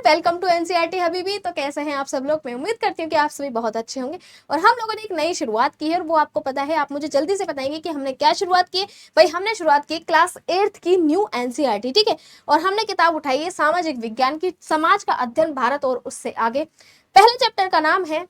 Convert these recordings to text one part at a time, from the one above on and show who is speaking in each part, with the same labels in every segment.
Speaker 1: Welcome to NCERT Habibi. तो कैसे हैं आप सब लोग? मैं उम्मीद करती हूँ कि आप सभी बहुत अच्छे होंगे। और हम लोगों ने एक नई शुरुआत की है और वो आपको पता है। आप मुझे जल्दी से बताएंगे कि हमने क्या शुरुआत की है। भाई हमने शुरुआत की क्लास 8th की न्यू एनसीईआरटी, ठीक है। और हमने किताब उठाई है सामाजिक विज्ञान की, समाज का अध्ययन भारत और उससे आगे। पहले चैप्टर का नाम है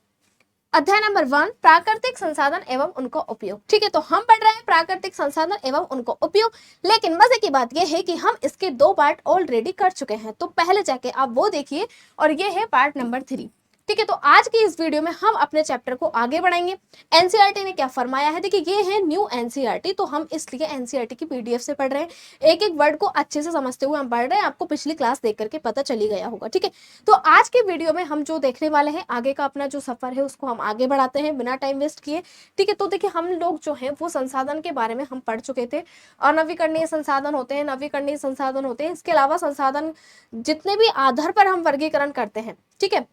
Speaker 1: अध्याय नंबर 1, प्राकृतिक संसाधन एवं उनका उपयोग। ठीक है, तो हम पढ़ रहे हैं प्राकृतिक संसाधन एवं उनको उपयोग। लेकिन मजे की बात यह है कि हम इसके 2 पार्ट ऑलरेडी कर चुके हैं, तो पहले जाके आप वो देखिए। और ये है पार्ट नंबर 3। ठीक है, तो आज की इस वीडियो में हम अपने चैप्टर को आगे बढ़ाएंगे। एनसीईआरटी ने क्या फरमाया है, देखिए ये है न्यू एनसीईआरटी, तो हम इसलिए एनसीईआरटी की पीडीएफ से पढ़ रहे हैं। एक एक वर्ड को अच्छे से समझते हुए हम पढ़ रहे हैं। आपको पिछली क्लास देख करके पता चली गया होगा। ठीक है, तो आज के वीडियो में हम जो देखने वाले हैं, आगे का अपना जो सफर है उसको हम आगे बढ़ाते हैं बिना टाइम वेस्ट किए। ठीक है, तो देखिए हम लोग जो है वो संसाधन के बारे में हम पढ़ चुके थे। अनवीकरणीय संसाधन होते हैं, नवीकरणीय संसाधन होते हैं। इसके अलावा संसाधन जितने भी आधार पर हम वर्गीकरण करते हैं, ठीक है,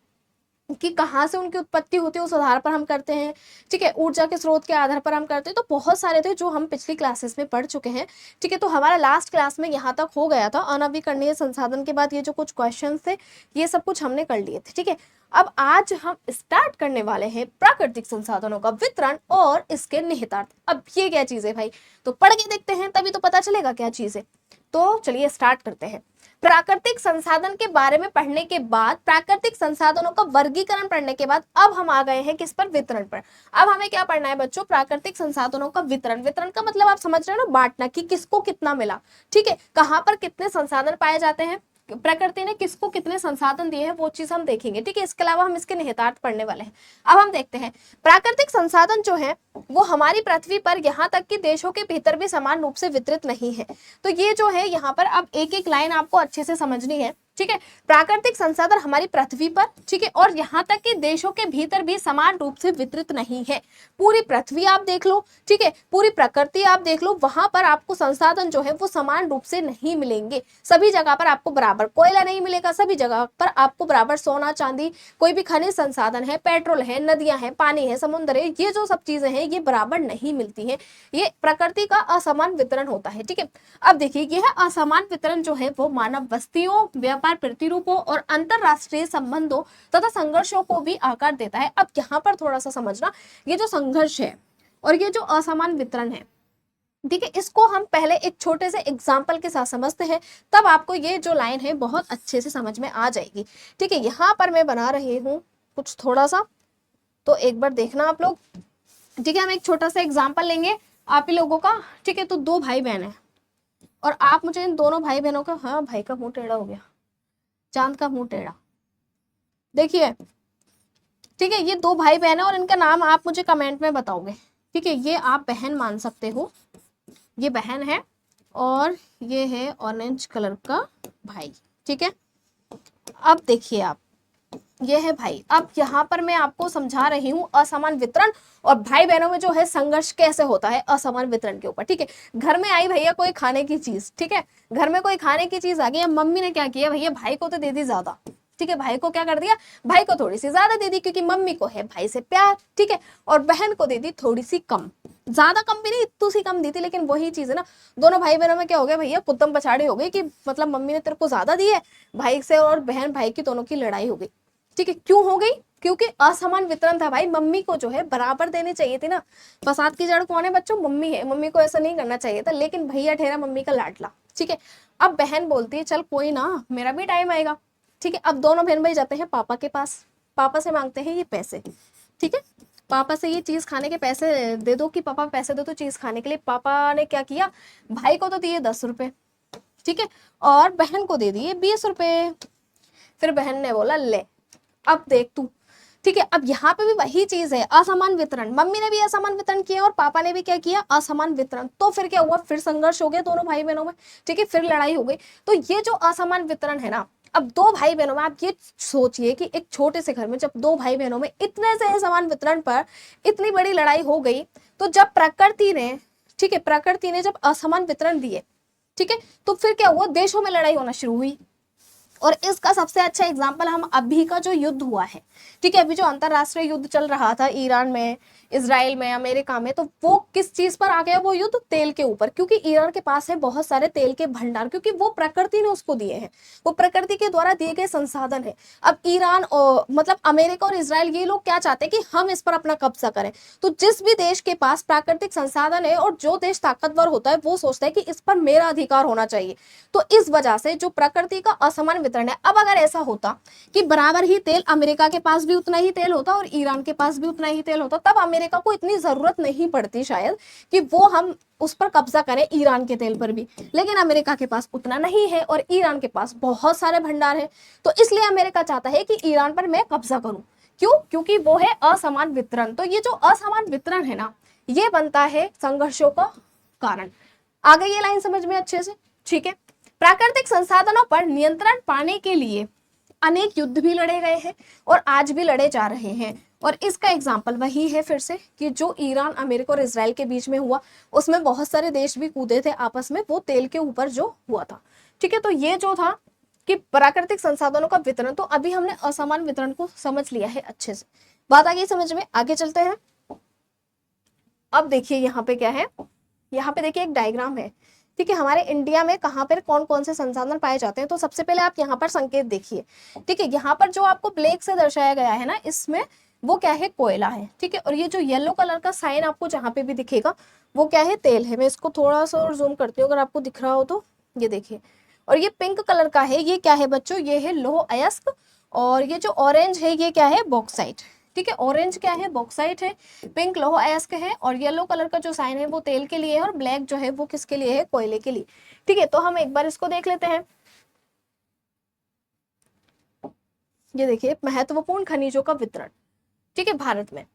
Speaker 1: कि कहाँ से उनकी उत्पत्ति होती है उस आधार पर हम करते हैं। ठीक है, ऊर्जा के स्रोत के आधार पर हम करते हैं। तो बहुत सारे थे जो हम पिछली क्लासेस में पढ़ चुके हैं। ठीक है, तो हमारा लास्ट क्लास में यहाँ तक हो गया था। अनवीकरणीय संसाधन के बाद ये जो कुछ क्वेश्चंस थे ये सब कुछ हमने कर लिए थे। ठीक है, अब आज हम स्टार्ट करने वाले हैं प्राकृतिक संसाधनों का वितरण और इसके निहितार्थ। अब ये क्या चीज है भाई, तो पढ़ के देखते हैं तभी तो पता चलेगा क्या चीज है। तो चलिए स्टार्ट करते हैं। प्राकृतिक संसाधन के बारे में पढ़ने के बाद, प्राकृतिक संसाधनों का वर्गीकरण पढ़ने के बाद अब हम आ गए हैं किस पर? वितरण पर। अब हमें क्या पढ़ना है बच्चों? प्राकृतिक संसाधनों का वितरण। वितरण का मतलब आप समझ रहे हो ना, बांटना, कि किसको कितना मिला। ठीक है, कहां पर कितने संसाधन पाए जाते हैं, प्रकृति ने किसको कितने संसाधन दिए हैं, वो चीज हम देखेंगे। ठीक है, इसके अलावा हम इसके निहितार्थ पढ़ने वाले हैं। अब हम देखते हैं प्राकृतिक संसाधन जो है वो हमारी पृथ्वी पर यहाँ तक कि देशों के भीतर भी समान रूप से वितरित नहीं है। तो ये जो है यहाँ पर अब एक एक लाइन आपको अच्छे से समझनी है। ठीक है, प्राकृतिक संसाधन हमारी पृथ्वी पर, ठीक है, और यहाँ तक कि देशों के भीतर भी समान रूप से वितरित नहीं है। पूरी पृथ्वी आप देख लो, ठीक है, पूरी प्रकृति आप देख लो, वहां पर आपको संसाधन जो है वो समान रूप से नहीं मिलेंगे। सभी जगह पर आपको बराबर कोयला नहीं मिलेगा, सभी जगह पर आपको बराबर सोना चांदी, कोई भी खनिज संसाधन है, पेट्रोल है, नदियां हैं, पानी है, समुद्र है, ये जो सब चीजें हैं ये बराबर नहीं मिलती है। ये प्रकृति का असमान वितरण होता है। ठीक है, अब देखिए यह असमान वितरण जो है वो मानव बस्तियों, व्यापार प्रतिरूपों और अंतरराष्ट्रीय संबंधों तथा संघर्षों को भी आकार देता है। अब यहाँ पर थोड़ा सा समझना, ये जो संघर्ष है और ये जो असमान वितरण है, ठीक है, इसको हम पहले एक छोटे से एग्जाम्पल के साथ समझते हैं, तब आपको ये जो लाइन है बहुत अच्छे से समझ में आ जाएगी। ठीक है, यहाँ पर मैं बना रही हूँ कुछ थोड़ा सा, तो एक बार देखना आप लोग। ठीक है, हम एक छोटा सा एग्जाम्पल लेंगे आप ही लोगों का। ठीक है, तो 2 भाई बहन है और आप मुझे इन दोनों भाई बहनों का, हाँ भाई का मुंह टेढ़ा हो गया, चांद का मुंह टेढ़ा, देखिए। ठीक है, ये 2 भाई बहन है और इनका नाम आप मुझे कमेंट में बताओगे। ठीक है, ये आप बहन मान सकते हो, ये बहन है और ये है ऑरेंज कलर का भाई। ठीक है, अब देखिए आप, ये है भाई। अब यहाँ पर मैं आपको समझा रही हूँ असमान वितरण और भाई बहनों में जो है संघर्ष कैसे होता है असमान वितरण के ऊपर। ठीक है, घर में आई भैया कोई खाने की चीज, ठीक है, घर में कोई खाने की चीज आ गई, मम्मी ने क्या किया भैया, भाई को तो दे दी ज्यादा। ठीक है, भाई को क्या कर दिया, भाई को थोड़ी सी ज्यादा दे दी, क्योंकि मम्मी को है भाई से प्यार। ठीक है, और बहन को दे दी थोड़ी सी कम, ज्यादा कम भी नहीं, इतनी सी कम दी थी। लेकिन वही चीज है ना, दोनों भाई बहनों में क्या हो गया भैया, कुत्तम पछाड़ी हो गई, कि मतलब मम्मी ने तेरे को ज्यादा दी है भाई से, और बहन भाई की दोनों की लड़ाई हो गई। ठीक है, क्यों हो गई? क्योंकि असमान वितरण था भाई। मम्मी को जो है बराबर देनी चाहिए थी ना। फसाद की जड़ कौन है बच्चों? मम्मी है। मम्मी को ऐसा नहीं करना चाहिए था, लेकिन भैया ठहरा मम्मी का लाडला। ठीक है, अब बहन बोलती है चल कोई ना, मेरा भी टाइम आएगा। ठीक है, अब दोनों बहन भाई जाते हैं पापा के पास, पापा से मांगते हैं ये पैसे। ठीक है, पापा से ये चीज खाने के पैसे दे दो, कि पापा पैसे दे दो चीज खाने के लिए। पापा ने क्या किया, भाई को तो दिए 10 रुपए, ठीक है, और बहन को दे दिए 20 रुपए। फिर बहन ने बोला ले अब देख तू। ठीक है, अब यहाँ पे भी वही चीज है, असमान वितरण। मम्मी ने भी असमान वितरण किया और पापा ने भी क्या किया, असमान वितरण। तो फिर क्या हुआ, फिर संघर्ष हो गया दोनों भाई बहनों में। ठीक है, फिर लड़ाई हो गई। तो ये जो असमान वितरण है ना, अब 2 भाई बहनों में आप ये सोचिए कि एक छोटे से घर में जब 2 भाई बहनों में इतने से असमान वितरण पर इतनी बड़ी लड़ाई हो गई, तो जब प्रकृति ने, ठीक है, प्रकृति ने जब असमान वितरण दिए, ठीक है, तो फिर क्या हुआ, देशों में लड़ाई होना शुरू हुई। और इसका सबसे अच्छा एग्जाम्पल हम अभी का जो युद्ध हुआ है, ठीक है, अभी जो अंतरराष्ट्रीय युद्ध चल रहा था ईरान में, इसराइल में, अमेरिका में, तो वो किस चीज पर आ गया वो युद्ध? तेल के ऊपर, क्योंकि ईरान के पास है बहुत सारे तेल के भंडार, क्योंकि वो प्रकृति ने उसको दिए हैं, वो प्रकृति के द्वारा दिए गए संसाधन है। अब ईरान और मतलब अमेरिका और इसराइल ये लोग क्या चाहते हैं कि हम इस पर अपना कब्जा करें। तो जिस भी देश के पास प्राकृतिक संसाधन है और जो देश ताकतवर होता है वो सोचता है कि इस पर मेरा अधिकार होना चाहिए। तो इस वजह से जो प्रकृति का असमान वितरण है, अब अगर ऐसा होता कि बराबर ही तेल अमेरिका के पास भी उतना ही तेल होता और ईरान के पास भी उतना ही तेल होता, तब अमेरिका को इतनी जरूरत नहीं पड़ती शायद कि वो हम उस पर कब्जा करें ईरान के तेल पर भी। लेकिन अमेरिका के पास उतना नहीं है और ईरान के पास बहुत सारे भंडार है, तो इसलिए अमेरिका चाहता है कि ईरान पर मैं कब्जा करूं। क्यों? क्योंकि वो है असमान वितरण। तो ये जो असमान वितरण है ना, ये बनता है संघर्षों का कारण। आ गई ये लाइन समझ में अच्छे से? ठीक है। प्राकृतिक संसाधनों पर नियंत्रण पाने के लिए अनेक युद्ध भी लड़े गए हैं और आज भी लड़े जा रहे हैं। और इसका एग्जाम्पल वही है फिर से कि जो ईरान, अमेरिका और इसराइल के बीच में हुआ, उसमें बहुत सारे देश भी कूदे थे आपस में, वो तेल के ऊपर जो हुआ था। ठीक है, तो ये जो था कि प्राकृतिक संसाधनों का वितरण, तो अभी हमने असमान वितरण को समझ लिया है अच्छे से। बात आ गई समझ में? आगे चलते हैं। अब देखिए यहाँ पे क्या है, यहाँ पे देखिए एक डायग्राम है। ठीक है, हमारे इंडिया में कहाँ पर कौन कौन से संसाधन पाए जाते हैं। तो सबसे पहले आप यहाँ पर संकेत देखिए। ठीक है, यहाँ पर जो आपको ब्लैक से दर्शाया गया है ना, इसमें वो क्या है? कोयला है। ठीक है, और ये जो येलो कलर का साइन आपको जहाँ पे भी दिखेगा वो क्या है? तेल है। मैं इसको थोड़ा सा और जूम करती हूँ अगर आपको दिख रहा हो तो, ये देखिए। और ये पिंक कलर का है, ये क्या है बच्चों? ये है लौह अयस्क। और ये जो ऑरेंज है ये क्या है? बॉक्साइट। ठीक है, ऑरेंज क्या है? बॉक्साइट है, पिंक लौह अयस्क है, और येलो कलर का जो साइन है वो तेल के लिए है, और ब्लैक जो है वो किसके लिए है? कोयले के लिए। ठीक है, तो हम एक बार इसको देख लेते हैं। ये देखिए महत्वपूर्ण खनिजों का वितरण, ठीक है, भारत में।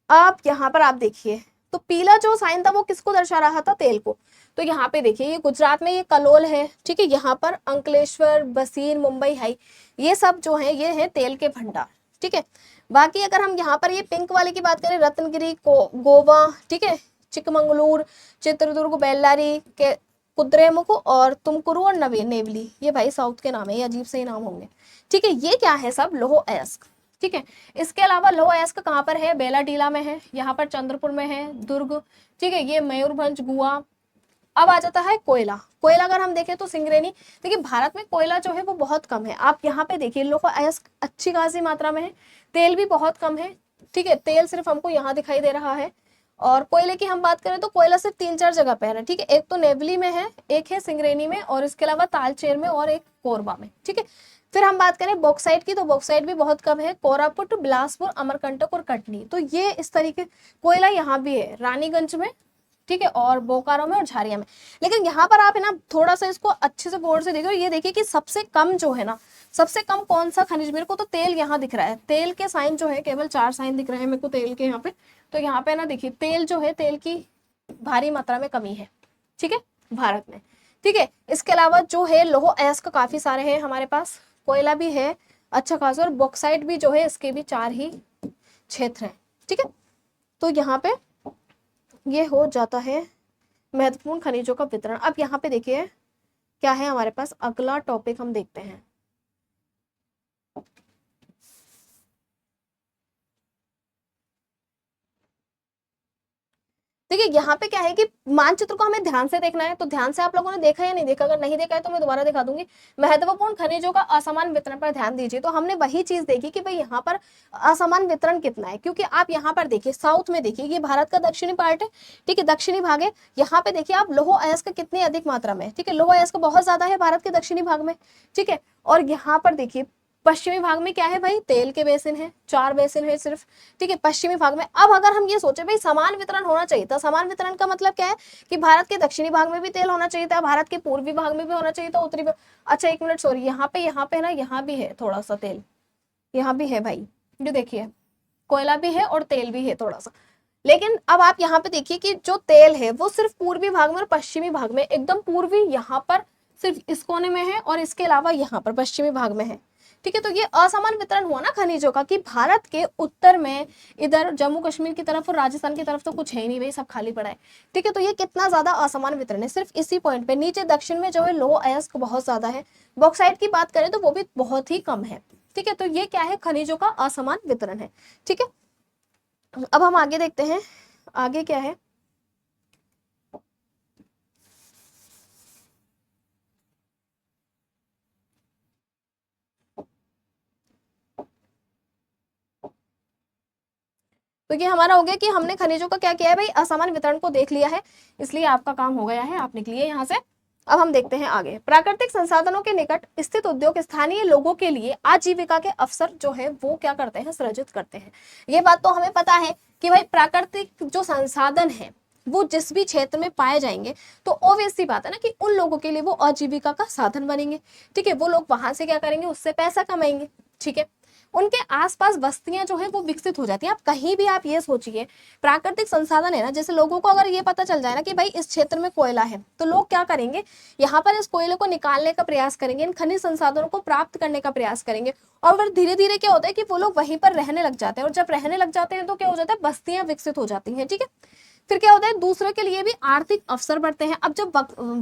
Speaker 1: अब यहाँ पर आप देखिए, तो पीला जो साइन था वो किसको दर्शा रहा था? तेल को। तो यहाँ पे देखिए, ये गुजरात में ये कलोल है। ठीक है, यहाँ पर अंकलेश्वर, बसीर, मुंबई हाई, ये सब जो है ये है तेल के भंडार। ठीक है, बाकी अगर हम यहाँ पर ये पिंक वाले की बात करें, रत्नगिरी, गोवा, ठीक है, चिकमंगलूर, चित्रदुर्ग, बेल्लारी के, कुद्रेमुख और तुमकुरू और नेवली, ये भाई साउथ के नाम है, ये अजीब से ही नाम होंगे। ठीक है, ये क्या है? सब लौह अयस्क। ठीक है, इसके अलावा लौह अयस्क कहाँ पर है? बेलाडीला में है, यहाँ पर चंद्रपुर में है, दुर्ग। ठीक है, ये मयूरभंज, गोवा। अब आ जाता है कोयला। कोयला अगर हम देखें तो सिंगरेनी। देखिए भारत में कोयला जो है वो बहुत कम है। आप यहाँ पे देखिए लौह अयस्क अच्छी खासी मात्रा में है, तेल भी बहुत कम है। ठीक है, तेल सिर्फ हमको यहाँ दिखाई दे रहा है। और कोयले की हम बात करें तो कोयला सिर्फ 3-4 जगह पे है। ठीक है, एक तो नेवली में है, एक है सिंगरेनी में, और इसके अलावा तालचेर में, और एक कोरबा में। ठीक है, फिर हम बात करें बॉक्साइट की, तो बॉक्साइट भी बहुत कम है, कोरापुट, बिलासपुर, अमरकंटक और कटनी। तो ये इस तरीके कोयला यहाँ भी है, रानीगंज में, ठीक है, और बोकारो में और झारिया में। लेकिन यहाँ पर आप है ना थोड़ा सा इसको अच्छे से गौर से देखो, ये देखिए कि सबसे कम जो है ना, सबसे कम कौन सा खनिज, मेरे को तो तेल यहाँ दिख रहा है। तेल के साइन जो है केवल 4 साइन दिख रहे हैं मेरे को तेल के यहाँ पे। तो यहाँ पे ना देखिए तेल जो है, तेल की भारी मात्रा में कमी है। ठीक है, भारत में। ठीक है, इसके अलावा जो है लौह अयस्क काफी सारे हैं हमारे पास, कोयला भी है अच्छा खासा, और बॉक्साइट भी जो है इसके भी 4 ही क्षेत्र हैं। ठीक है, तो यहाँ पे ये हो जाता है महत्वपूर्ण खनिजों का वितरण। अब यहाँ पे देखिए क्या है हमारे पास, अगला टॉपिक हम देखते हैं। देखिए यहाँ पे क्या है कि मानचित्र को हमें ध्यान से देखना है। तो ध्यान से आप लोगों ने देखा या नहीं देखा? अगर नहीं देखा है तो मैं दोबारा दिखा दूंगी। महत्वपूर्ण खनिजों का असमान वितरण पर ध्यान दीजिए। तो हमने वही चीज देखी कि भाई यहाँ पर असमान वितरण कितना है, क्योंकि आप यहाँ पर देखिए साउथ में देखिए, ये भारत का दक्षिणी पार्ट है। ठीक है, दक्षिणी भाग है। यहाँ पे देखिए आप लौह अयस्क कितनी अधिक मात्रा में। ठीक है, लौह अयस्क बहुत ज्यादा है भारत के दक्षिणी भाग में। ठीक है, और यहाँ पर देखिए पश्चिमी भाग में क्या है भाई? तेल के बेसिन है, 4 बेसिन है सिर्फ। ठीक है, पश्चिमी भाग में। अब अगर हम ये सोचे भाई समान वितरण होना चाहिए था, समान वितरण का मतलब क्या है कि भारत के दक्षिणी भाग में भी तेल होना चाहिए था, भारत के पूर्वी भाग में भी होना चाहिए था, उत्तरी भाग। अच्छा एक मिनट, सॉरी, यहाँ पे है ना, यहाँ भी है थोड़ा सा तेल, यहाँ भी है भाई, जो देखिए कोयला भी है और तेल भी है थोड़ा सा। लेकिन अब आप यहाँ पे देखिए कि जो तेल है वो सिर्फ पूर्वी भाग में और पश्चिमी भाग में, एकदम पूर्वी यहाँ पर सिर्फ इस कोने में है, और इसके अलावा यहाँ पर पश्चिमी भाग में है। ठीक है। तो ये असमान वितरण हुआ ना खनिजों का, कि भारत के उत्तर में इधर जम्मू कश्मीर की तरफ और राजस्थान की तरफ तो कुछ है ही नहीं भाई, सब खाली पड़ा है। ठीक है। तो ये कितना ज्यादा असमान वितरण है सिर्फ इसी पॉइंट पे। नीचे दक्षिण में जो है लौह अयस्क बहुत ज्यादा है, बॉक्साइट की बात करें तो वो भी बहुत ही कम है। ठीक है। तो ये क्या है, खनिजों का असमान वितरण है। ठीक है। अब हम आगे देखते हैं, आगे क्या है। तो ये हमारा हो गया कि हमने खनिजों का क्या किया है भाई, असमान वितरण को देख लिया है, इसलिए आपका काम हो गया है, आप निकलिए यहाँ से। अब हम देखते हैं आगे। प्राकृतिक संसाधनों के निकट स्थित उद्योग स्थानीय लोगों के लिए आजीविका के अवसर जो है वो क्या करते हैं, सृजित करते हैं। ये बात तो हमें पता है कि भाई प्राकृतिक जो संसाधन है वो जिस भी क्षेत्र में पाए जाएंगे तो ऑब्वियस सी बात है ना कि उन लोगों के लिए वो आजीविका का साधन बनेंगे। ठीक है। वो लोग वहां से क्या करेंगे, उससे पैसा कमाएंगे। ठीक है। उनके आसपास बस्तियां जो है वो विकसित हो जाती हैं। आप कहीं भी आप ये सोचिए, प्राकृतिक संसाधन है ना, जैसे लोगों को अगर ये पता चल जाए ना कि भाई इस क्षेत्र में कोयला है, तो लोग क्या करेंगे, यहाँ पर इस कोयले को निकालने का प्रयास करेंगे, इन खनिज संसाधनों को प्राप्त करने का प्रयास करेंगे। और फिर धीरे धीरे क्या होता है कि वो लोग वहीं पर रहने लग जाते हैं, और जब रहने लग जाते हैं तो क्या हो जाता है, बस्तियां विकसित हो जाती हैं। ठीक है। फिर क्या होता है, दूसरे के लिए भी आर्थिक अवसर बढ़ते हैं। अब जब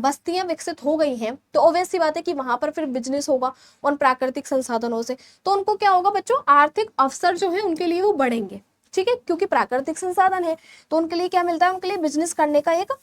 Speaker 1: बस्तियां विकसित हो गई हैं तो ऑब्वियस सी बात है कि वहां पर फिर बिजनेस होगा उन प्राकृतिक संसाधनों से, तो उनको क्या होगा बच्चों, आर्थिक अवसर जो है उनके लिए वो बढ़ेंगे। ठीक है। क्योंकि प्राकृतिक संसाधन है तो उनके लिए क्या मिलता है, उनके लिए बिजनेस करने का एक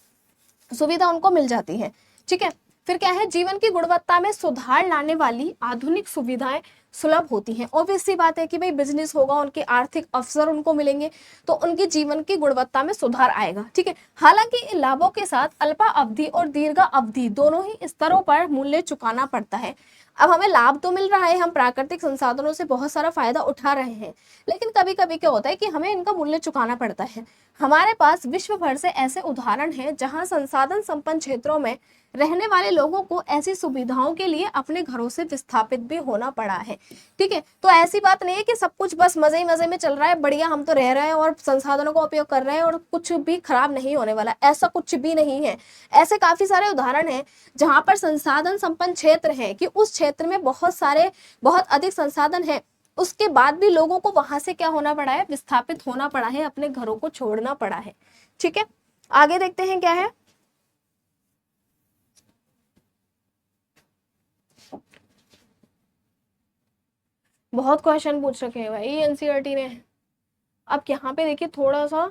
Speaker 1: सुविधा उनको मिल जाती है। ठीक है। फिर क्या है, जीवन की गुणवत्ता में सुधार लाने वाली आधुनिक सुविधाएं सुलभ होती हैं। ऑब्वियस सी बात है कि भाई बिजनेस होगा, उनके आर्थिक अवसर उनको मिलेंगे तो उनके जीवन की गुणवत्ता में सुधार आएगा। ठीक है। हालांकि इन लाभों के साथ अल्पा अवधि और दीर्घ अवधि दोनों ही स्तरों पर मूल्य चुकाना पड़ता है। अब हमें लाभ तो मिल रहा है, हम प्राकृतिक संसाधनों से बहुत सारा फायदा उठा रहे हैं, लेकिन कभी कभी क्या होता है कि हमें इनका मूल्य चुकाना पड़ता है। हमारे पास विश्व भर से ऐसे उदाहरण हैं जहां संसाधन संपन्न क्षेत्रों में रहने वाले लोगों को ऐसी सुविधाओं के लिए अपने घरों से विस्थापित भी होना पड़ा है। ठीक है। तो ऐसी बात नहीं है कि सब कुछ बस मजे ही मजे में चल रहा है, बढ़िया हम तो रह रहे हैं और संसाधनों का उपयोग कर रहे हैं और कुछ भी खराब नहीं होने वाला, ऐसा कुछ भी नहीं है। ऐसे काफी सारे उदाहरण हैं जहां पर संसाधन संपन्न क्षेत्र है कि उस क्षेत्र में बहुत अधिक संसाधन है, उसके बाद भी लोगों को वहां से क्या होना पड़ा है, विस्थापित होना पड़ा है, अपने घरों को छोड़ना पड़ा है। ठीक है। आगे देखते हैं क्या है। बहुत क्वेश्चन पूछ रखे हैं भाई एनसीईआरटी ने। अब यहाँ पे देखिए थोड़ा सा,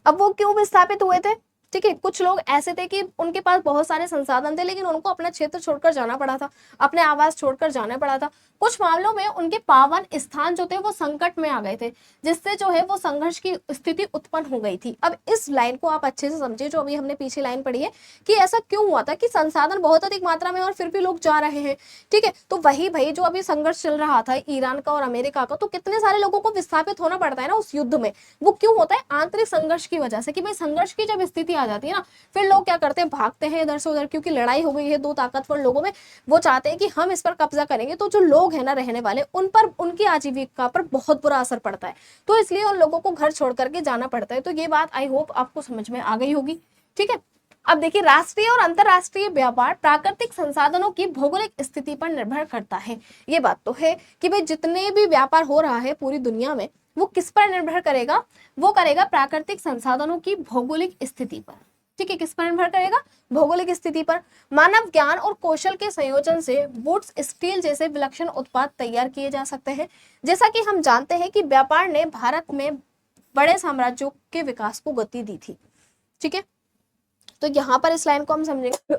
Speaker 1: अब वो क्यों विस्थापित हुए थे। ठीक है। कुछ लोग ऐसे थे कि उनके पास बहुत सारे संसाधन थे लेकिन उनको अपना क्षेत्र छोड़कर जाना पड़ा था, अपने आवास छोड़कर जाना पड़ा था। कुछ मामलों में उनके पावन स्थान जो थे वो संकट में आ गए थे, जिससे जो है वो संघर्ष की स्थिति उत्पन्न हो गई थी। अब इस लाइन को आप अच्छे से समझिए, जो अभी हमने पीछे लाइन पढ़ी है, कि ऐसा क्यों हुआ था कि संसाधन बहुत अधिक मात्रा में और फिर भी लोग जा रहे हैं। ठीक है। तो वही भाई जो अभी संघर्ष चल रहा था ईरान का और अमेरिका का, तो कितने सारे लोगों को विस्थापित होना पड़ता है ना उस युद्ध में। वो क्यों होता है, आंतरिक संघर्ष की वजह से, कि भाई संघर्ष की जब स्थिति आ जाती है ना, फिर लोग क्या करते हैं, भागते हैं इधर से उधर, क्योंकि लड़ाई हो गई है दो ताकतवर लोगों में, वो चाहते हैं कि हम इस पर कब्जा करेंगे। तो जो लोग हैं ना रहने वाले, उन पर, उनकी आजीविका पर बहुत बुरा असर पड़ता है, तो इसलिए उन लोगों को घर छोड़ करके जाना पड़ता है। तो ये बात आई होप आपको समझ में आ गई होगी। ठीक है। अब देखिए, राष्ट्रीय और अंतरराष्ट्रीय व्यापार प्राकृतिक संसाधनों की भौगोलिक स्थिति पर निर्भर करता है। ये बात तो है कि भाई जितने भी व्यापार हो रहा है पूरी दुनिया में, वो किस पर निर्भर करेगा, वो करेगा प्राकृतिक संसाधनों की भौगोलिक स्थिति पर। ठीक है। किस पर निर्भर करेगा, भौगोलिक स्थिति पर। मानव ज्ञान और कौशल के संयोजन से वुड्स स्टील जैसे विलक्षण उत्पाद तैयार किए जा सकते हैं। जैसा कि हम जानते हैं कि व्यापार ने भारत में बड़े साम्राज्यों के विकास को गति दी थी। ठीक है। तो यहाँ पर इस लाइन को हम समझेंगे।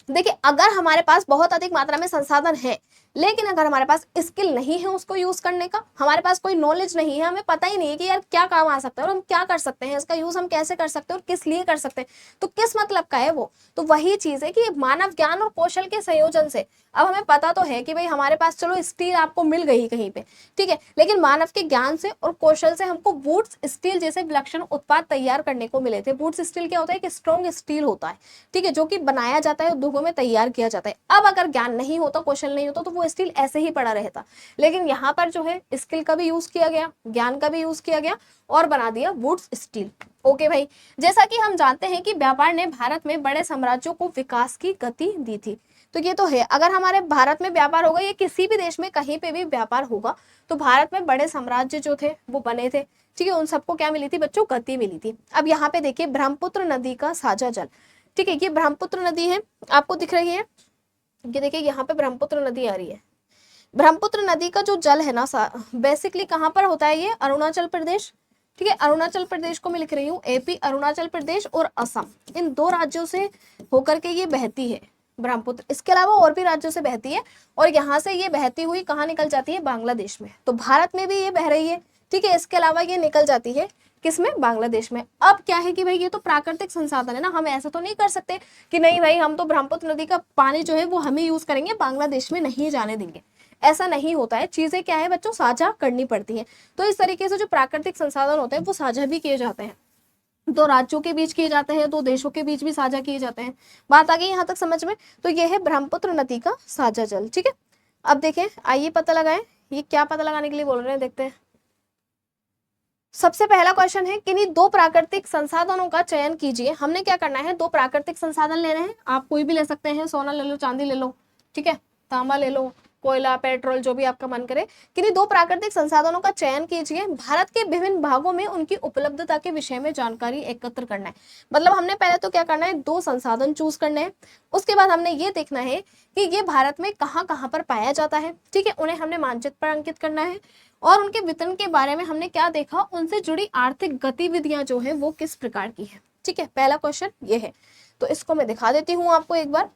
Speaker 1: देखिए, अगर हमारे पास बहुत अधिक मात्रा में संसाधन है, लेकिन अगर हमारे पास स्किल नहीं है उसको यूज करने का, हमारे पास कोई नॉलेज नहीं है, हमें पता ही नहीं है कि यार क्या काम आ सकता है और हम क्या कर सकते हैं, इसका यूज हम कैसे कर सकते हैं और किस लिए कर सकते हैं, तो किस मतलब का है वो। तो वही चीज है कि मानव ज्ञान और कौशल के संयोजन से, अब हमें पता तो है कि भाई हमारे पास चलो स्टील आपको मिल गई कहीं पे, ठीक है, लेकिन मानव के ज्ञान से और कौशल से हमको वुड्स स्टील जैसे विलक्षण उत्पाद तैयार करने को मिले थे। वुड्स स्टील क्या होता है, एक स्ट्रॉन्ग स्टील होता है, ठीक है, जो कि बनाया जाता है, उद्योगों में तैयार किया जाता है। अब अगर ज्ञान नहीं होता, कौशल नहीं होता, तो वो स्टील ऐसे ही पड़ा रहता, लेकिन यहाँ पर जो है स्किल का भी यूज किया गया, ज्ञान का भी यूज किया गया और बना दिया वुड्स स्टील। ओके भाई, जैसा कि हम जानते हैं कि व्यापार ने भारत में बड़े साम्राज्यों को विकास की गति दी थी, तो ये तो है। अगर हमारे भारत में व्यापार होगा या किसी भी देश में कहीं पे भी व्यापार होगा तो भारत में बड़े साम्राज्य जो थे वो बने थे, ठीक है। उन सबको क्या मिली थी बच्चों, गति मिली थी। अब यहाँ पे देखिए ब्रह्मपुत्र नदी का साझा जल, ठीक है, ये ब्रह्मपुत्र नदी है, आपको दिख रही है, ये देखिए यहाँ पे ब्रह्मपुत्र नदी आ रही है। ब्रह्मपुत्र नदी का जो जल है ना बेसिकली कहाँ पर होता है, ये अरुणाचल प्रदेश, ठीक है, अरुणाचल प्रदेश को मैं लिख रही हूँ, एपी, अरुणाचल प्रदेश और असम, इन 2 राज्यों से होकर के ये बहती है ब्रह्मपुत्र। इसके अलावा और भी राज्यों से बहती है और यहाँ से ये बहती हुई कहाँ निकल जाती है, बांग्लादेश में। तो भारत में भी ये बह रही है, ठीक है। इसके अलावा ये निकल जाती है किसमें, बांग्लादेश में। अब क्या है कि भाई ये तो प्राकृतिक संसाधन है ना, हम ऐसा तो नहीं कर सकते कि नहीं भाई हम तो ब्रह्मपुत्र नदी का पानी जो है वो हमें यूज करेंगे, बांग्लादेश में नहीं जाने देंगे। ऐसा नहीं होता है, चीजें क्या है बच्चों, साझा करनी पड़ती है। तो इस तरीके से जो प्राकृतिक संसाधन होते हैं वो साझा भी किए जाते हैं, 2 राज्यों के बीच किए जाते हैं, 2 देशों के बीच भी साझा किए जाते हैं। बात आ गई यहाँ तक समझ में। तो ये है ब्रह्मपुत्र नदी का साझा जल, ठीक है। अब देखें, आइए पता लगाएं, ये क्या पता लगाने के लिए बोल रहे हैं, देखते हैं। सबसे पहला क्वेश्चन है, किन्हीं 2 प्राकृतिक संसाधनों का चयन कीजिए। हमने क्या करना है, 2 प्राकृतिक संसाधन लेने हैं, आप कोई भी ले सकते हैं, सोना ले लो, चांदी ले लो, ठीक है, तांबा ले लो, कोयला, पेट्रोल, जो भी आपका मन करे। किन्हीं 2 प्राकृतिक संसाधनों का चयन कीजिए, भारत के विभिन्न भागों में उनकी उपलब्धता के विषय में जानकारी एकत्र करना है। मतलब हमने पहले तो क्या करना है, 2 संसाधन चूज करने हैं, उसके बाद हमने ये देखना है कि ये भारत में कहाँ कहाँ पर पाया जाता है, ठीक है, उन्हें हमने मानचित्र पर अंकित करना है और उनके वितरण के बारे में हमने क्या देखा, उनसे जुड़ी आर्थिक गतिविधियां जो है वो किस प्रकार की है, ठीक है। पहला क्वेश्चन ये है, तो इसको मैं दिखा देती हूँ आपको एक बार।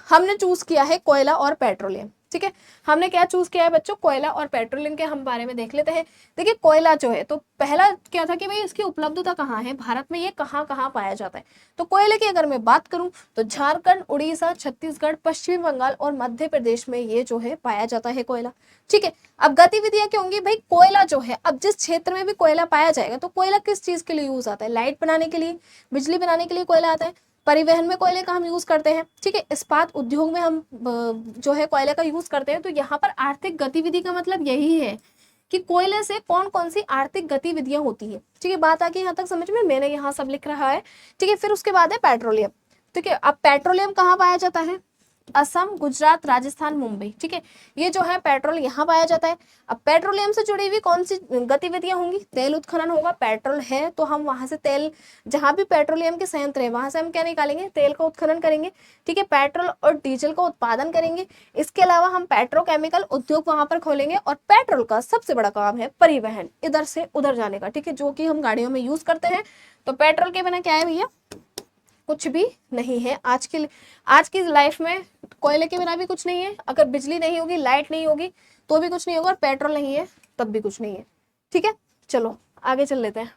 Speaker 1: हमने चूज किया है कोयला और पेट्रोलियम, ठीक है। हमने क्या चूज किया है बच्चों, कोयला और पेट्रोलियम के हम बारे में देख लेते हैं। देखिए कोयला जो है, तो पहला क्या था कि भाई इसकी उपलब्धता कहाँ है, भारत में ये कहाँ कहाँ पाया जाता है। तो कोयले की अगर मैं बात करूं तो झारखंड, उड़ीसा, छत्तीसगढ़, पश्चिमी बंगाल और मध्य प्रदेश में ये जो है पाया जाता है कोयला, ठीक है। अब गतिविधियां क्या होंगी भाई, कोयला जो है, अब जिस क्षेत्र में भी कोयला पाया जाएगा तो कोयला किस चीज के लिए यूज आता है, लाइट बनाने के लिए, बिजली बनाने के लिए कोयला आता है, परिवहन में कोयले का हम यूज करते हैं, ठीक है, इस्पात उद्योग में हम जो है कोयले का यूज करते हैं। तो यहाँ पर आर्थिक गतिविधि का मतलब यही है कि कोयले से कौन कौन सी आर्थिक गतिविधियां होती है, ठीक है। बात आके यहाँ तक समझ में, मैंने यहाँ सब लिख रहा है, ठीक है। फिर उसके बाद है पेट्रोलियम, ठीक है। अब पेट्रोलियम कहाँ पाया जाता है, असम, गुजरात, राजस्थान, मुंबई, ठीक है, ये जो है पेट्रोल यहाँ पाया जाता है। अब पेट्रोलियम से जुड़ी हुई कौन सी गतिविधियां होंगी, तेल उत्खनन होगा, पेट्रोल है तो हम वहां से तेल, जहां भी पेट्रोलियम के संयंत्र है वहां से हम क्या निकालेंगे, तेल का उत्खनन करेंगे, ठीक है, पेट्रोल और डीजल का उत्पादन करेंगे। इसके अलावा हम पेट्रोकेमिकल उद्योग वहां पर खोलेंगे और पेट्रोल का सबसे बड़ा काम है परिवहन, इधर से उधर जाने का, ठीक है, जो कि हम गाड़ियों में यूज करते हैं। तो पेट्रोल के बिना क्या है भैया, कुछ भी नहीं है। आज की लाइफ में कोयले के बिना भी कुछ नहीं है, अगर बिजली नहीं होगी, लाइट नहीं होगी तो भी कुछ नहीं होगा, और पेट्रोल नहीं है तब भी कुछ नहीं है, ठीक है। चलो आगे चल लेते हैं।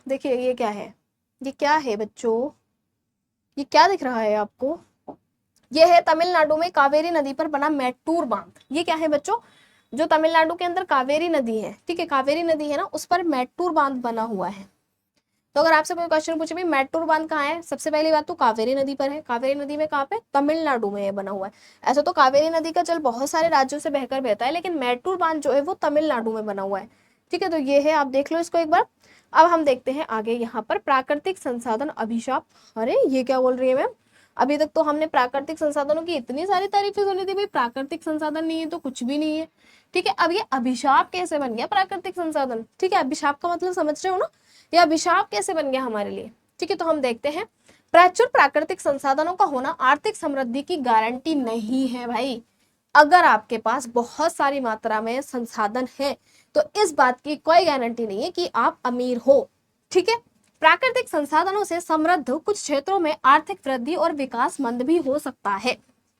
Speaker 1: देखिए ये क्या है, ये क्या है बच्चों, ये क्या दिख रहा है आपको, ये है तमिलनाडु में कावेरी नदी पर बना मैटूर बांध। ये क्या है बच्चों, जो तमिलनाडु के अंदर कावेरी नदी है, ठीक है, कावेरी नदी है ना, उस पर मैटूर बांध बना हुआ है। तो अगर आपसे कोई क्वेश्चन पूछे भाई मैटूर बांध कहाँ है, सबसे पहली बात तो कावेरी नदी पर है। कावेरी नदी में कहाँ पे, तमिलनाडु में ये बना हुआ है। ऐसा तो कावेरी नदी का जल बहुत सारे राज्यों से बहकर बहता है, लेकिन मैटूर बांध जो है वो तमिलनाडु में बना हुआ है, ठीक है। तो ये है, आप देख लो इसको एक बार। अब हम देखते हैं आगे, यहाँ पर प्राकृतिक संसाधन अभिशाप। अरे ये क्या बोल रही है मैम, अभी तक तो हमने प्राकृतिक संसाधनों की इतनी सारी तारीफें सुनी थी, भाई प्राकृतिक संसाधन नहीं है तो कुछ भी नहीं है, ठीक है। अब ये अभिशाप कैसे बन गया प्राकृतिक संसाधन, ठीक है, अभिशाप का मतलब समझ रहे हो ना, ये अभिशाप कैसे बन गया हमारे लिए, ठीक है। तो हम देखते हैं, प्रचुर प्राकृतिक संसाधनों का होना आर्थिक समृद्धि की गारंटी नहीं है भाई। अगर आपके पास बहुत सारी मात्रा में संसाधन है तो इस बात की कोई गारंटी नहीं है कि आप अमीर हो, ठीक है। प्राकृतिक संसाधनों से समृद्ध कुछ क्षेत्रों में आर्थिक वृद्धि और विकास मंद भी हो सकता है,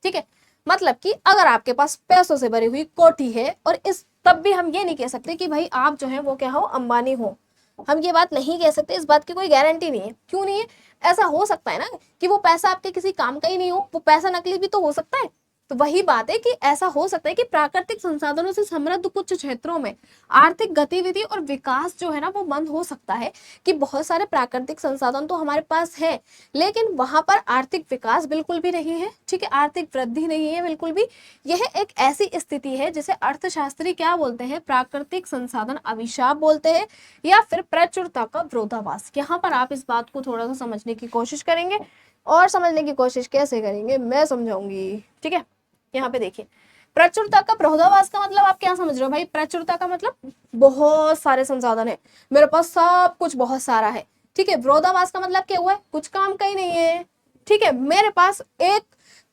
Speaker 1: ठीक है। मतलब कि अगर आपके पास पैसों से भरी हुई कोठी है, और इस तब भी हम ये नहीं कह सकते कि भाई आप जो है वो क्या हो, अंबानी हो, हम ये बात नहीं कह सकते, इस बात की कोई गारंटी नहीं है। क्यों नहीं है, ऐसा हो सकता है ना कि वो पैसा आपके किसी काम का ही नहीं हो, वो पैसा नकली भी तो हो सकता है, तो वही बात है कि ऐसा हो सकता है कि प्राकृतिक संसाधनों से समृद्ध कुछ क्षेत्रों में आर्थिक गतिविधि और विकास जो है ना वो बंद हो सकता है, कि बहुत सारे प्राकृतिक संसाधन तो हमारे पास है लेकिन वहां पर आर्थिक विकास बिल्कुल भी नहीं है, ठीक है, आर्थिक वृद्धि नहीं है बिल्कुल भी। यह एक ऐसी स्थिति है जिसे अर्थशास्त्री क्या बोलते हैं, प्राकृतिक संसाधन अभिशाप बोलते हैं या फिर प्रचुरता का विरोधाभास। यहाँ पर आप इस बात को थोड़ा सा समझने की कोशिश करेंगे, और समझने की कोशिश कैसे करेंगे मैं समझाऊंगी, ठीक है। यहाँ पे देखिए, प्रचुरता का विरोधाभास का मतलब आप क्या समझ रहे हो भाई? प्रचुरता का मतलब बहुत सारे संसाधन है, मेरे पास सब कुछ बहुत सारा है, ठीक है। विरोधाभास का मतलब क्या हुआ है, कुछ काम का ही नहीं है, ठीक है। मेरे पास एक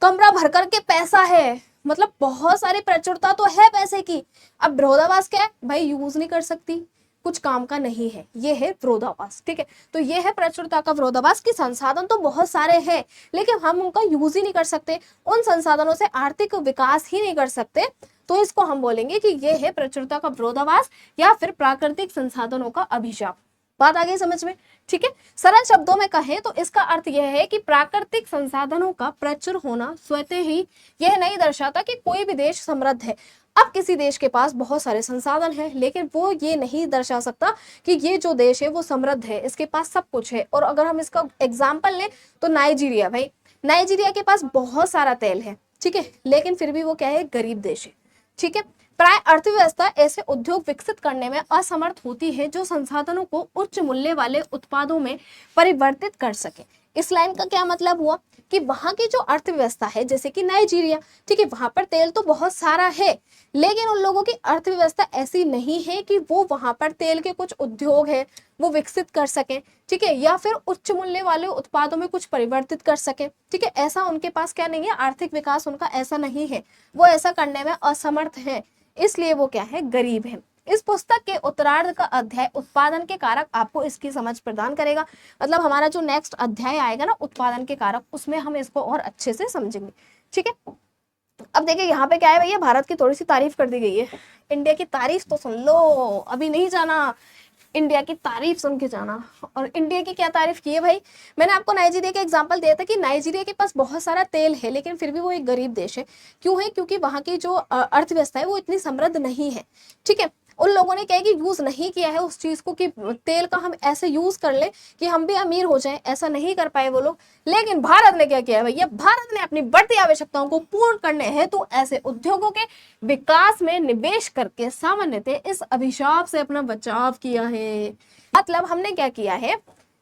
Speaker 1: कमरा भर करके पैसा है, मतलब बहुत सारी प्रचुरता तो है पैसे की, अब विरोधाभास क्या है भाई, यूज नहीं कर सकती, कुछ काम का नहीं है, ये है विरोधाभास, ठीक है। तो ये है प्रचुरता का विरोधाभास कि संसाधन तो बहुत सारे हैं लेकिन हम उनका यूज ही नहीं कर सकते, उन संसाधनों से आर्थिक विकास ही नहीं कर सकते, तो इसको हम बोलेंगे कि ये है प्रचुरता का विरोधाभास या फिर प्राकृतिक संसाधनों का अभिशाप। बात आ गई समझ में, ठीक है। सरल शब्दों में कहें तो इसका अर्थ यह है कि प्राकृतिक संसाधनों का प्रचुर होना स्वतः ही यह नहीं दर्शाता कि कोई भी देश समृद्ध है। अब किसी देश के पास बहुत सारे संसाधन हैं लेकिन वो ये नहीं दर्शा सकता कि ये जो देश है वो समृद्ध है, इसके पास सब कुछ है। और अगर हम इसका एग्जाम्पल लें तो नाइजीरिया, भाई नाइजीरिया के पास बहुत सारा तेल है, ठीक है, लेकिन फिर भी वो क्या है, गरीब देश है, ठीक है। प्राय अर्थव्यवस्था ऐसे उद्योग विकसित करने में असमर्थ होती है जो संसाधनों को उच्च मूल्य वाले उत्पादों में परिवर्तित कर सके। इस लाइन का क्या मतलब हुआ कि वहां की जो अर्थव्यवस्था है, जैसे कि नाइजीरिया, ठीक है, वहां पर तेल तो बहुत सारा है लेकिन उन लोगों की अर्थव्यवस्था ऐसी नहीं है कि वो वहां पर तेल के कुछ उद्योग है वो विकसित कर सके, ठीक है, या फिर उच्च मूल्य वाले उत्पादों में कुछ परिवर्तित कर सके, ठीक है। ऐसा उनके पास क्या नहीं है, आर्थिक विकास उनका ऐसा नहीं है, वो ऐसा करने में असमर्थ है, इसलिए वो क्या है, गरीब है। इस पुस्तक के उत्तरार्ध का अध्याय उत्पादन के कारक आपको इसकी समझ प्रदान करेगा। मतलब हमारा जो नेक्स्ट अध्याय आएगा ना उत्पादन के कारक, उसमें हम इसको और अच्छे से समझेंगे, ठीक है। अब देखिए यहाँ पे क्या है भैया, भारत की थोड़ी सी तारीफ कर दी गई है, इंडिया की तारीफ तो सुन लो, अभी नहीं जाना, इंडिया की तारीफ सुन के जाना। और इंडिया की क्या तारीफ की है भाई, मैंने आपको नाइजीरिया का एग्जांपल दिया था कि नाइजीरिया के पास बहुत सारा तेल है लेकिन फिर भी वो एक गरीब देश है। क्यों है, क्योंकि वहां की जो अर्थव्यवस्था है वो इतनी समृद्ध नहीं है, ठीक है। उन लोगों ने क्या है कि यूज नहीं किया है उस चीज को कि तेल का हम ऐसे यूज कर ले कि हम भी अमीर हो जाएं, ऐसा नहीं कर पाए वो लोग। लेकिन भारत ने क्या किया भैया, भारत ने अपनी बढ़ती आवश्यकताओं को पूर्ण करने हेतु तो ऐसे उद्योगों के विकास में निवेश करके सामान्यतः इस अभिशाप से अपना बचाव किया है। मतलब हमने क्या किया है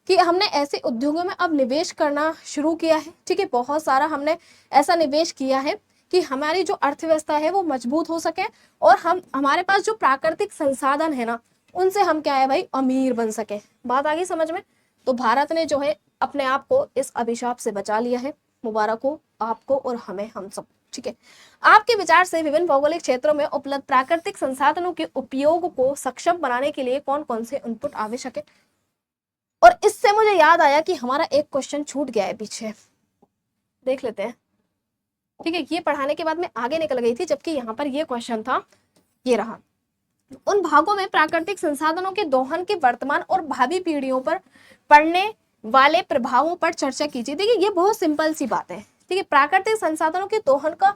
Speaker 1: कि हमने ऐसे उद्योगों में अब निवेश करना शुरू किया है, ठीक है, बहुत सारा हमने ऐसा निवेश किया है कि हमारी जो अर्थव्यवस्था है वो मजबूत हो सके और हम हमारे पास जो प्राकृतिक संसाधन है ना उनसे हम क्या है भाई, अमीर बन सके। बात आ गई समझ में। तो भारत ने जो है अपने आप को इस अभिशाप से बचा लिया है, मुबारक हो आपको और हमें, हम सब, ठीक है। आपके विचार से विभिन्न भौगोलिक क्षेत्रों में उपलब्ध प्राकृतिक संसाधनों के उपयोग को सक्षम बनाने के लिए कौन कौन से इनपुट आवश्यक है। और इससे मुझे याद आया कि हमारा एक क्वेश्चन छूट गया है पीछे, देख लेते हैं, ठीक है। ये पढ़ाने के बाद मैं आगे निकल गई थी जबकि यहाँ पर ये क्वेश्चन था, ये रहा। उन भागों में प्राकृतिक संसाधनों के दोहन के वर्तमान और भावी पीढ़ियों पर पड़ने वाले प्रभावों पर चर्चा कीजिए। देखिए ये बहुत सिंपल सी बात है, ठीक है। प्राकृतिक संसाधनों के दोहन का,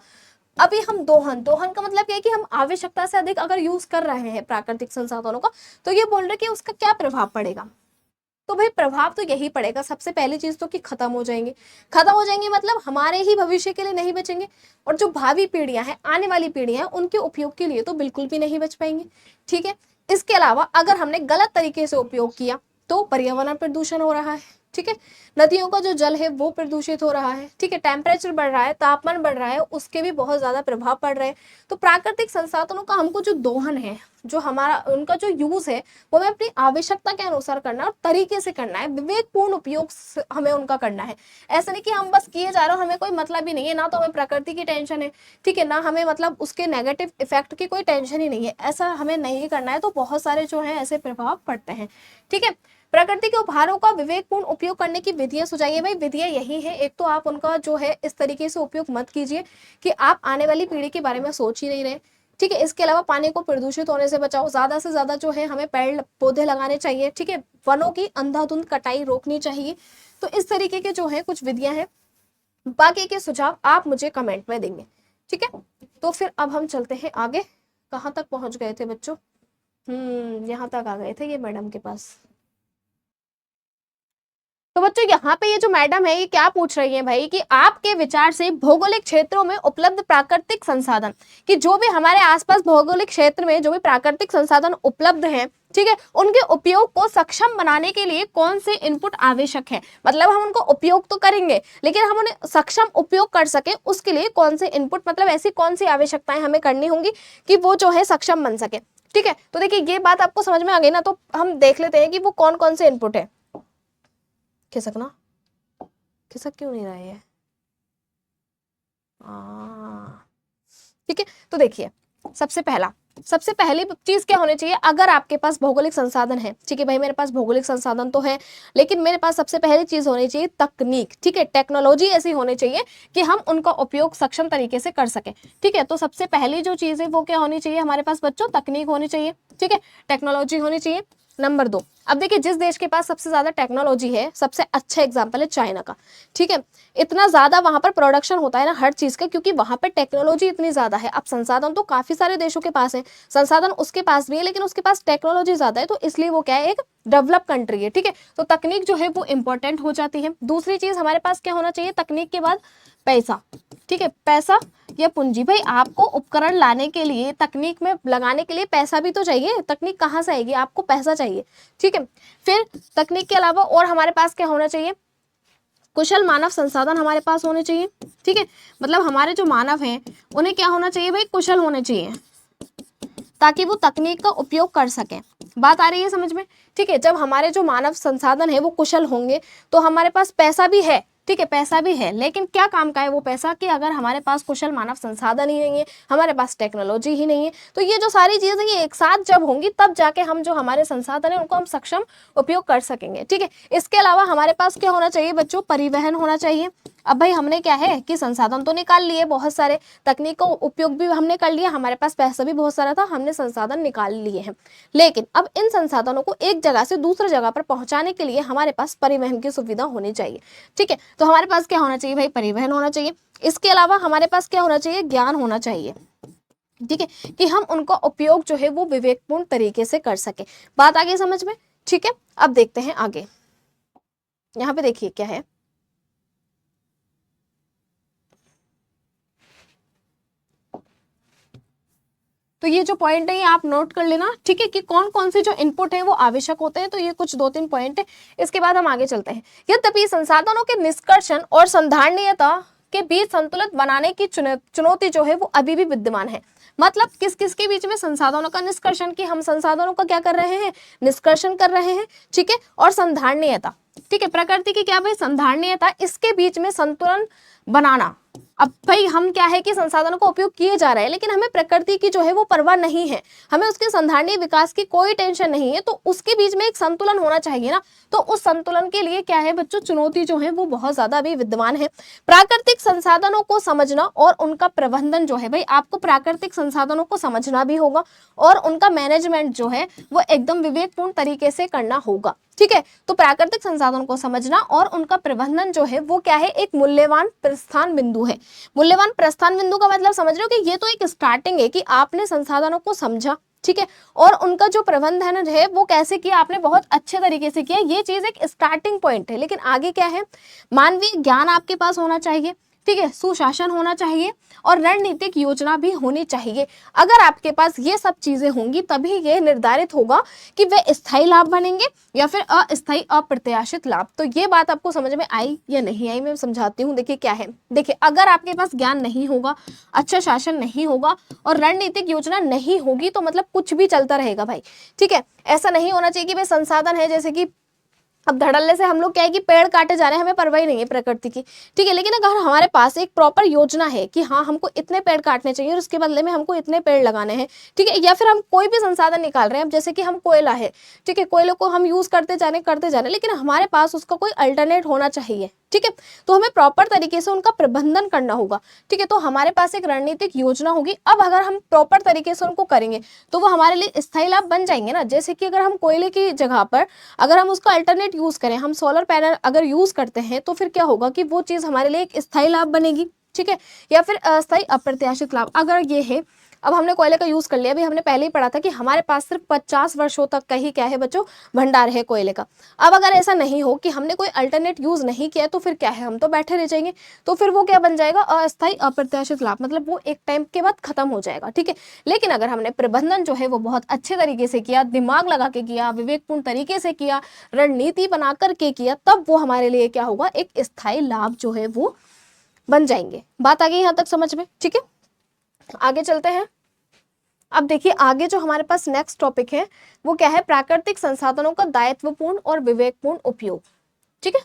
Speaker 1: अभी हम दोहन का मतलब क्या है कि हम आवश्यकता से अधिक अगर यूज कर रहे हैं प्राकृतिक संसाधनों का, तो ये बोल रहे कि उसका क्या प्रभाव पड़ेगा। तो भाई प्रभाव तो यही पड़ेगा, सबसे पहली चीज तो कि खत्म हो जाएंगे, मतलब हमारे ही भविष्य के लिए नहीं बचेंगे, और जो भावी पीढ़ियां हैं, आने वाली पीढ़ियां हैं, उनके उपयोग के लिए तो बिल्कुल भी नहीं बच पाएंगे, ठीक है। इसके अलावा अगर हमने गलत तरीके से उपयोग किया तो पर्यावरण प्रदूषण हो रहा है, ठीक है। नदियों का जो जल है वो प्रदूषित हो रहा है, ठीक है। टेम्परेचर बढ़ रहा है, तापमान बढ़ रहा है, उसके भी बहुत ज्यादा प्रभाव पड़ रहे हैं। तो प्राकृतिक संसाधनों का हमको जो दोहन है, जो हमारा उनका जो यूज है वो हमें अपनी आवश्यकता के अनुसार करना है और तरीके से करना है, विवेकपूर्ण उपयोग हमें उनका करना है। ऐसा नहीं कि हम बस किए जा रहे हो, हमें कोई मतलब ही नहीं है, ना तो हमें प्रकृति की टेंशन है, ठीक है, ना हमें मतलब उसके नेगेटिव इफेक्ट की कोई टेंशन ही नहीं है, ऐसा हमें नहीं करना है। तो बहुत सारे जो है ऐसे प्रभाव पड़ते हैं, ठीक है। प्रकृति के उपहारों का विवेकपूर्ण उपयोग करने की विधियां सुझाइए। भाई विधियां यही है, एक तो आप उनका जो है इस तरीके से उपयोग मत कीजिए कि आप आने वाली पीढ़ी के बारे में सोच ही नहीं रहे, ठीक है। इसके अलावा पानी को प्रदूषित होने से बचाओ, ज्यादा से ज्यादा जो है हमें पेड़ पौधे लगाने चाहिए, ठीक है। वनों की अंधाधुंध कटाई रोकनी चाहिए। तो इस तरीके के जो है कुछ विधियां हैं, बाकी के सुझाव आप मुझे कमेंट में देंगे, ठीक है, तो फिर अब हम चलते हैं आगे। कहाँ तक पहुंच गए थे बच्चों? यहाँ तक आ गए थे ये मैडम के पास। तो बच्चों यहाँ पे ये जो मैडम है ये क्या पूछ रही है भाई, कि आपके विचार से भौगोलिक क्षेत्रों में उपलब्ध प्राकृतिक संसाधन, कि जो भी हमारे आसपास भौगोलिक क्षेत्र में जो भी प्राकृतिक संसाधन उपलब्ध हैं, ठीक है, उनके उपयोग को सक्षम बनाने के लिए कौन से इनपुट आवश्यक है। मतलब हम उनको उपयोग तो करेंगे, लेकिन हम उन्हें सक्षम उपयोग कर सके उसके लिए कौन से इनपुट, मतलब ऐसी कौन सी आवश्यकताएं हमें करनी होंगी कि वो जो है सक्षम बन सके। ठीक है, तो देखिए ये बात आपको समझ में आ गई ना, तो हम देख लेते हैं कि वो कौन कौन से इनपुट है। खिसकना, खिसक क्यों नहीं रहा है? ठीक है, तो देखिए सबसे पहली चीज क्या होनी चाहिए, अगर आपके पास भौगोलिक संसाधन है, ठीक है भाई मेरे पास भौगोलिक संसाधन तो है, लेकिन मेरे पास सबसे पहली चीज होनी चाहिए तकनीक। ठीक है, टेक्नोलॉजी ऐसी होनी चाहिए कि हम उनका उपयोग सक्षम तरीके से कर सके। ठीक है, तो सबसे पहली जो चीज है वो क्या होनी चाहिए हमारे पास बच्चों, तकनीक होनी चाहिए। ठीक है, टेक्नोलॉजी होनी चाहिए। नंबर 2, अब देखिए जिस देश के पास सबसे ज्यादा टेक्नोलॉजी है, सबसे अच्छा एग्जांपल है चाइना का। ठीक है, इतना ज्यादा वहां पर प्रोडक्शन होता है ना हर चीज का, क्योंकि वहां पर टेक्नोलॉजी इतनी ज्यादा है। अब संसाधन तो काफी सारे देशों के पास है, संसाधन उसके पास भी है, लेकिन उसके पास टेक्नोलॉजी ज्यादा है, तो इसलिए वो क्या है, एक डेवलप कंट्री है। ठीक है, तो तकनीक जो है वो इंपॉर्टेंट हो जाती है। दूसरी चीज हमारे पास क्या होना चाहिए तकनीक के बाद, पैसा। ठीक है, पैसा या पूंजी, भाई आपको उपकरण लाने के लिए, तकनीक में लगाने के लिए पैसा भी तो चाहिए, तकनीक कहाँ से आएगी, आपको पैसा चाहिए। ठीक है, फिर तकनीक के अलावा और हमारे पास क्या होना चाहिए, कुशल मानव संसाधन हमारे पास होने चाहिए। ठीक है, मतलब हमारे जो मानव हैं उन्हें क्या होना चाहिए भाई, कुशल होने चाहिए, ताकि वो तकनीक का उपयोग कर सकें। बात आ रही है समझ में? ठीक है, जब हमारे जो मानव संसाधन है वो कुशल होंगे तो हमारे पास पैसा भी है। ठीक है, पैसा भी है, लेकिन क्या काम का है वो पैसा, कि अगर हमारे पास कुशल मानव संसाधन ही नहीं है, हमारे पास टेक्नोलॉजी ही नहीं है, तो ये जो सारी चीजें ये एक साथ जब होंगी तब जाके हम जो हमारे संसाधन है उनको हम सक्षम उपयोग कर सकेंगे। ठीक है, इसके अलावा हमारे पास क्या होना चाहिए बच्चों, परिवहन होना चाहिए। अब भाई हमने क्या है कि संसाधन तो निकाल लिए बहुत सारे, तकनीक का उपयोग भी हमने कर लिया, हमारे पास पैसा भी बहुत सारा था, हमने संसाधन निकाल लिए हैं, लेकिन अब इन संसाधनों को एक जगह से दूसरी जगह पर पहुंचाने के लिए हमारे पास परिवहन की सुविधा होनी चाहिए। ठीक है, तो हमारे पास क्या होना चाहिए भाई, परिवहन होना चाहिए। इसके अलावा हमारे पास क्या होना चाहिए, ज्ञान होना चाहिए। ठीक है, कि हम उनका उपयोग जो है वो विवेकपूर्ण तरीके से कर सके। बात आ गई समझ में? ठीक है, अब देखते हैं आगे। यहाँ पे देखिए क्या है, तो ये जो पॉइंट है ये आप नोट कर लेना। ठीक है, कि कौन कौन से जो इनपुट है वो आवश्यक होते हैं, तो ये कुछ 2-3 पॉइंट है। इसके बाद हम आगे चलते हैं। यद्यपि संसाधनों के निष्कर्षण और संधारणीयता के बीच संतुलित बनाने की चुनौती जो है वो अभी भी विद्यमान है। मतलब किस किस के बीच में, संसाधनों का निष्कर्षण, कि हम संसाधनों का क्या कर रहे हैं, निष्कर्षण कर रहे हैं। ठीक है, और संधारणीयता, ठीक है, प्रकृति की क्या भाई संधारणीयता, इसके बीच में संतुलन बनाना। अब भाई हम क्या है कि संसाधनों का उपयोग किए जा रहे हैं, लेकिन हमें प्रकृति की जो है वो परवाह नहीं है, हमें उसके संधारणीय विकास की कोई टेंशन नहीं है, तो उसके बीच में एक संतुलन होना चाहिए ना। तो उस संतुलन के लिए क्या है बच्चों, चुनौती जो है वो बहुत ज्यादा अभी विद्यमान है। प्राकृतिक संसाधनों को समझना और उनका प्रबंधन जो है, भाई आपको प्राकृतिक संसाधनों को समझना भी होगा और उनका मैनेजमेंट जो है वो एकदम विवेकपूर्ण तरीके से करना होगा। ठीक है, तो प्राकृतिक संसाधनों को समझना और उनका प्रबंधन जो है वो क्या है, एक मूल्यवान प्रस्थान बिंदु है। मूल्यवान प्रस्थान बिंदु का मतलब समझ रहे हो कि ये तो एक स्टार्टिंग है कि आपने संसाधनों को समझा, ठीक है, और उनका जो प्रबंधन है वो कैसे किया, आपने बहुत अच्छे तरीके से किया, ये चीज एक स्टार्टिंग पॉइंट है। लेकिन आगे क्या है, मानवीय ज्ञान आपके पास होना चाहिए। ठीक है, सुशासन होना चाहिए और रणनीतिक योजना भी होनी चाहिए। अगर आपके पास ये सब चीजें होंगी तभी ये निर्धारित होगा कि वे स्थायी लाभ बनेंगे या फिर अस्थायी अप्रत्याशित लाभ। तो ये बात आपको समझ में आई या नहीं आई, मैं समझाती हूँ। देखिए क्या है, देखिए अगर आपके पास ज्ञान नहीं होगा, अच्छा शासन नहीं होगा और रणनीतिक योजना नहीं होगी तो मतलब कुछ भी चलता रहेगा भाई। ठीक है, ऐसा नहीं होना चाहिए कि भाई संसाधन है, जैसे कि अब धड़ल्ले से हम लोग क्या है कि पेड़ काटे जा रहे हैं, हमें परवाही नहीं है प्रकृति की। ठीक है, लेकिन अगर हमारे पास एक प्रॉपर योजना है कि हाँ हमको इतने पेड़ काटने चाहिए और उसके बदले में हमको इतने पेड़ लगाने हैं, ठीक है, या फिर हम कोई भी संसाधन निकाल रहे हैं, अब जैसे कि हम कोयला है, ठीक है, कोयले को हम यूज करते जाने, लेकिन हमारे पास उसका कोई अल्टरनेट होना चाहिए। ठीक है, तो हमें प्रॉपर तरीके से उनका प्रबंधन करना होगा। ठीक है, तो हमारे पास एक रणनीतिक योजना होगी। अब अगर हम प्रॉपर तरीके से उनको करेंगे तो वो हमारे लिए स्थायी लाभ बन जाएंगे ना। जैसे कि अगर हम कोयले की जगह पर अगर हम उसका अल्टरनेट यूज करें, हम सोलर पैनल अगर यूज करते हैं, तो फिर क्या होगा कि वो चीज हमारे लिए एक स्थायी लाभ बनेगी। ठीक है, या फिर अस्थायी अप्रत्याशित लाभ, अगर ये है, अब हमने कोयले का यूज कर लिया, अभी हमने पहले ही पढ़ा था कि हमारे पास सिर्फ 50 वर्षों तक का ही क्या है बच्चों, भंडार है कोयले का। अब अगर ऐसा नहीं हो कि हमने कोई अल्टरनेट यूज नहीं किया तो फिर क्या है, हम तो बैठे रह जाएंगे, तो फिर वो क्या बन जाएगा, अस्थायी अप्रत्याशित लाभ, मतलब वो एक टाइम के बाद खत्म हो जाएगा। ठीक है, लेकिन अगर हमने प्रबंधन जो है वो बहुत अच्छे तरीके से किया, दिमाग लगा के किया, विवेकपूर्ण तरीके से किया, रणनीति बना करके किया, तब वो हमारे लिए क्या होगा, एक स्थायी लाभ जो है वो बन जाएंगे। बात आ गई यहाँ तक समझ में? ठीक है, आगे चलते हैं। अब देखिए आगे जो हमारे पास नेक्स्ट टॉपिक है वो क्या है, प्राकृतिक संसाधनों का दायित्वपूर्ण और विवेकपूर्ण उपयोग। ठीक है,